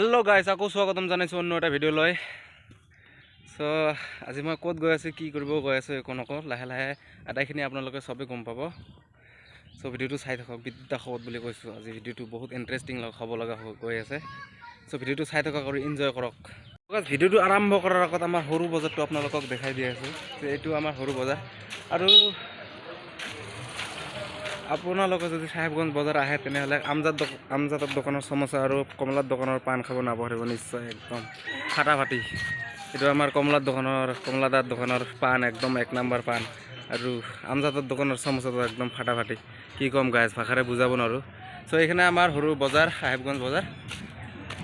hello guys आको स्वागतम जानाइছো অন্য এটা ভিডিও লৈ সো আজি মই ক'ত গৈ আছো কি কৰিব গৈ আছো একো নক লাহে লাহে আটাইখিনি আপোনালোকে সবে গম পাব সো ভিডিওটো চাই থাকক বিদ্যা খবত বুলি কৈছো আজি ভিডিওটো বহুত ইন্টাৰেষ্টিং হ'ব লগা গৈ আছে সো ভিডিওটো চাই থাকক আৰু এনজয় কৰক গাইস ভিডিওটো আৰম্ভ কৰাৰ আগত আমাৰ সৰু বজাৰটো আপোনালোকক দেখাই দি আছো এইটো আমাৰ সৰু বজাৰ আৰু আপোনালোকে যদি সাহেবগঞ্জ বজাৰ আহে তেনেহলে আমজাদৰ দোকানৰ সমোসা আৰু কমলাৰ দোকানৰ পান খাব নাপাহৰিব নিশ্চয় একদম ফাটাফাটি এটো আমাৰ কমলাদাৰ দোকানৰ পান একদম এক নম্বৰ পান আৰু আমজাদৰ দোকানৰ সমোসাটো একদম ফাটাফাটি কি কম গাইস ভাষাৰে বুজাব নোৱাৰো সো এখানে আমাৰ সৰু বজাৰ সাহেবগঞ্জ বজাৰ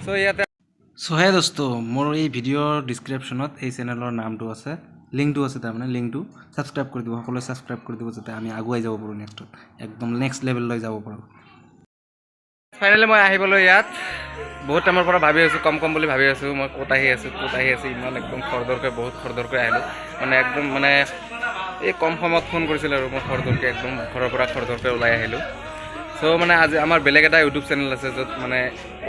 সো ইয়াতে সো হে দোস্ত মোৰ এই ভিডিওৰ ডেসক্ৰিপচনত এই চেনেলৰ নামটো আছে লিংকটো আছে তাৰ মানে লিংকটো সাবস্ক্ৰাইব কৰি দিব সকলোৱে সাবস্ক্ৰাইব কৰি দিব যাতে আমি আগুৱাই যাব পাৰো একদম নেক্সট লেভেল লৈ যাব পাৰো ফাইনালি মই আহিবলৈ ইয়াত বহুত টাইমৰ পৰা ভাবি আছো কম বুলি ভাবি আছো মই ক'ত আহি আছো ইমান একদম খৰদৰকৈ বহুত খৰদৰকৈ আহিলো মানে একদম মানে এই কম সময়ত ফোন কৰিছিল আৰু মই খৰদৰকৈ একদম ঘৰৰ পৰা খৰদৰকৈ ওলাই আহিলো সো মানে আজি আমাৰ বেলেগ এটা ইউটিউব চেনেল আছে য'ত মানে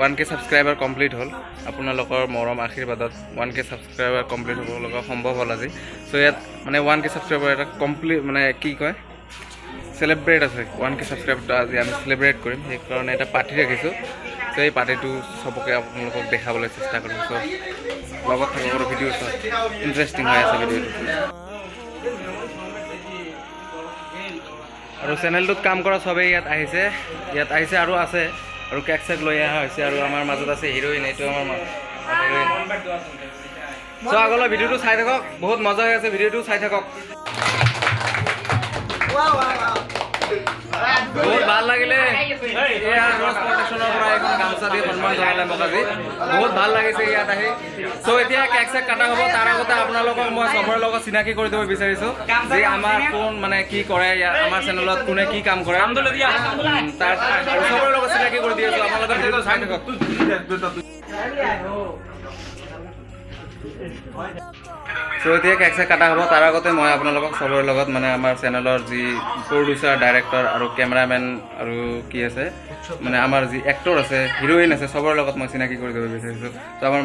1K সাবস্ক্ৰাইবাৰ কমপ্লিট হ'ল আপোনালোকৰ মৰম আশীৰ্বাদত 1K সাবস্ক্ৰাইবাৰ কমপ্লিট হ'ব লগা সম্ভৱ হ'ল আজি সো ইয়াত মানে 1K সাবস্ক্ৰাইবাৰ এটা কমপ্লিট মানে কি কয় সেলিব্ৰেট আছে 1K সাবস্ক্ৰাইবাৰটো আজি আমি সেলিব্ৰেট কৰিম সেই কাৰণে এটা পাৰ্টি ৰাখিছোঁ সো এই পাৰ্টিটো সবকে আপোনালোকক দেখাবলৈ চেষ্টা কৰিম সো লগত থাকিব ভিডিঅ' চাওক ইন্টাৰেষ্টিং হৈ আছে ভিডিঅ'টো আৰু চেনেলটোত কাম কৰা সবে ইয়াত আহিছে আৰু আছে আৰু কেক চেক লৈ অহা হৈছে আৰু আমাৰ মাজত আছে হিৰোইন এইটো আমাৰ হিৰোইন সো আগলৈ ভিডিঅ'টো চাই থাকক বহুত মজা হৈ আছে ভিডিঅ'টো চাই থাকক বহুত ভাল লাগিলে গামোচা দিয়ে সন্মান জনালে মোক আজি বহুত ভাল লাগিছে ইয়াত আহি সো এতিয়া কেক চেক কাটা হ'ব তাৰ আগতে আপোনালোকক মই চবৰে লগত চিনাকি কৰি দিব বিচাৰিছো যে আমাৰ কোন মানে কি কৰে আমাৰ চেনেলত কোনে কি কাম কৰে তাৰ চবৰে লগত চিনাকি কৰি দি আছো আপোনালোকে ভিডিঅ'টো চাই থাকক সো এতিয়া কেক চেক কাটা হ'ব তাৰ আগতে মই আপোনালোকক চবৰে লগত মানে আমাৰ চেনেলৰ যি প্ৰডিউচাৰ ডাইৰেক্টৰ আৰু কেমেৰামেন আৰু কি আছে মানে আমাৰ যি এক্টৰ আছে হিৰোইন আছে চবৰে লগত মই চিনাকি কৰি দিব বিচাৰিছো তো আমাৰ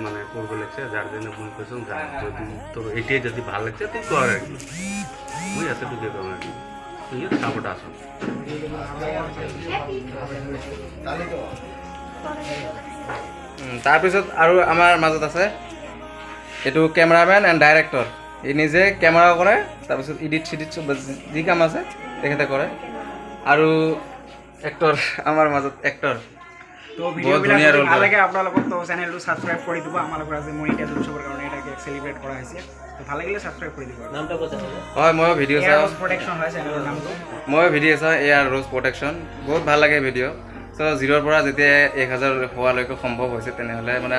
মানে করবো লাগছে যার জন্য ফোন করছো যদি তোর এটাই যদি ভালো লাগছে তুই কর আর কি মুই এত টুকে কম আর কি তুই সাপোর্ট আসো তাৰপিছত আৰু আমাৰ মাজত আছে এইটো কেমেৰামেন এণ্ড ডাইৰেক্টৰ এই নিজে কেমেৰা কৰে তাৰপিছত এডিট চব যি কাম আছে তেখেতে কৰে আৰু এক্টৰ আমাৰ মাজত এক্টৰ তো ভিডিওবিলাক ভাল লাগে আপোনালোকক তো চেনেলটো সাবস্ক্ৰাইব কৰি দিব আমালোকৰ আজি মনিটাইজেশন চবৰ কাৰণে এটাকে সেলিব্ৰেট কৰা হৈছে তো ভাল লাগিলে সাবস্ক্ৰাইব কৰি দিব নামটা কথা হয় মই ভিডিও চাওঁ ৰ'জ প্ৰটেকচন হয় চেনেলৰ নামটো মই ভিডিও চাওঁ এয়াৰ ৰ'জ প্ৰটেকচন বহুত ভাল লাগে ভিডিও সো 0ৰ পৰা যেতিয়া 1000 হোৱালৈকে সম্ভৱ হৈছে তেনেহ'লে মানে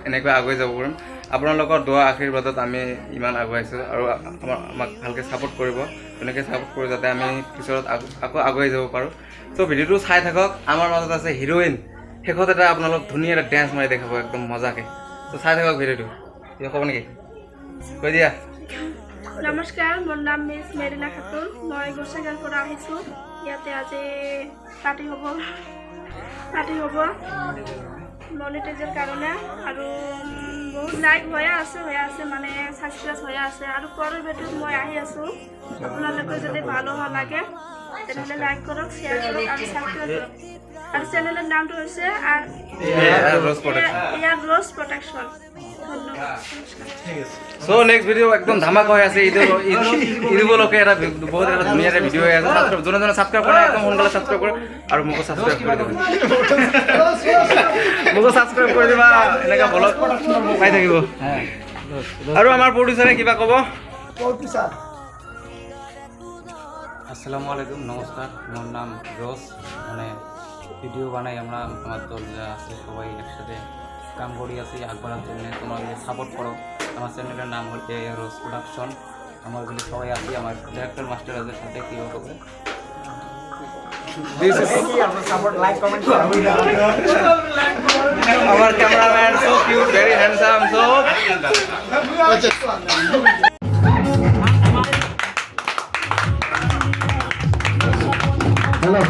এনেকৈ আগুৱাই যাব পাৰিম আপোনালোকৰ দোৱা আশীৰ্বাদত আমি ইমান আগুৱাইছোঁ আৰু আমাক ভালকৈ ছাপোৰ্ট কৰিব তেনেকৈ ছাপোৰ্ট কৰি যাতে আমি পিছত আকৌ আগুৱাই যাব পাৰোঁ তো ভিডিঅ'টো চাই থাকক আমাৰ মাজত আছে হিৰোইন শেষত এটা আপোনালোক ধুনীয়া এটা ডেন্স মাৰি দেখাব একদম মজাকৈ তো চাই থাকক ভিডিঅ'টো কিয় ক'ব নেকি কৈ দিয়া নমস্কাৰ মোৰ নাম মিছ মেৰিনা খাতুন মই গোসাইগাঁৱৰ পৰা আহিছোঁ ইয়াতে আজি পাৰ্টি হ'ব মনিটাইজৰ কাৰণে আৰু বহুত লাইক হৈ আছে মানে সাবস্ক্ৰাইব হৈ আছে আৰু পৰৰ ভিডিঅ'ত মই আহি আছোঁ আপোনালোকে যদি ভাল লাগে তেনেহ'লে লাইক কৰক শ্বেয়াৰ কৰক আৰু সাবস্ক্ৰাইব কৰক আৰু চেনেলৰ নামটো হৈছে air rose protection so next video একদম ধামাকা হৈ আছে ঈদ উপলক্ষে এটা বহুত এটা ধুনীয়া এটা ভিডিও হৈ আছে যোনে সাবস্ক্ৰাইব কৰে একদম সোনকালে সাবস্ক্ৰাইব কৰে আৰু মোকো সাবস্ক্ৰাইব কৰি দিবা এনেকা ব্লগ পাই থাকিব আৰু আমাৰ প্ৰডিউচাৰে কিবা ক'ব আসসালামু আলাইকুম নমস্কার আমার নাম রোজ মানে ভিডিও বানাই আমরা আমার দল যা আছে সবাই একসাথে কাম করি আছি আগবাড়ার জন্য তোমরা যদি সাপোর্ট করো আমার চ্যানেলের নাম হচ্ছে রোজ প্রোডাকশন আমার এগুলি সবাই আছি আমার ডাইরেক্টর মাস্টারদের সাথে কী হবে আমার cameraman so cute very handsome so hello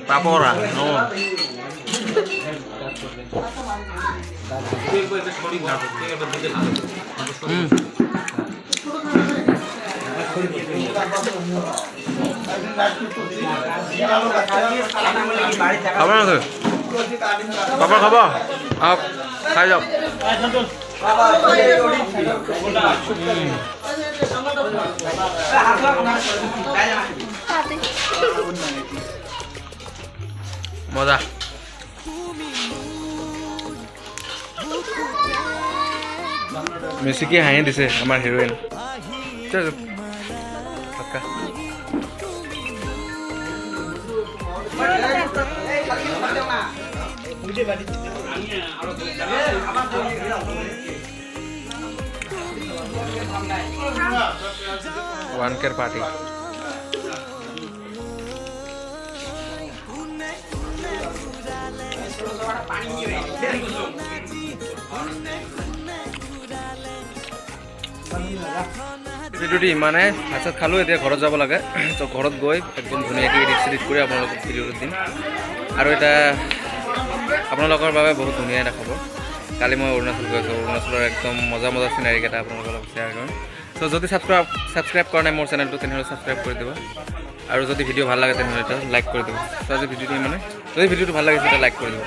পাপড়া নো খাবো না পাপড় খাবো আপ খাই যাও মজা মেসিকে হাঁহি দিছে আমাৰ হিৰোইন ওয়ানকেৰ পাৰ্টি ভিডিঅ'টো ইমানে ভাত খালোঁ এতিয়া ঘৰত যাব লাগে তো ঘৰত গৈ একদম ধুনীয়াকৈ এডিট চেডিট কৰি আপোনালোকক ভিডিঅ'টো দিম আৰু এটা আপোনালোকৰ বাবে বহুত ধুনীয়া দেখাব কালি মই অৰুণাচল গৈ আছোঁ অৰুণাচলৰ একদম মজা মজা চিনাৰীকেইটা আপোনালোকৰ লগত শ্বেয়াৰ কৰিম তো যদি ছাবস্ক্ৰাইব কৰা নাই মোৰ চেনেলটো তেনেহ'লে ছাবস্ক্ৰাইব কৰি দিব আৰু যদি ভিডিঅ' ভাল লাগে তেনেহ'লে এটা লাইক কৰি দিব তো আজি ভিডিঅ'টো ইমানে যদি ভিডিঅ'টো ভাল লাগিছে তেতিয়া লাইক কৰি দিব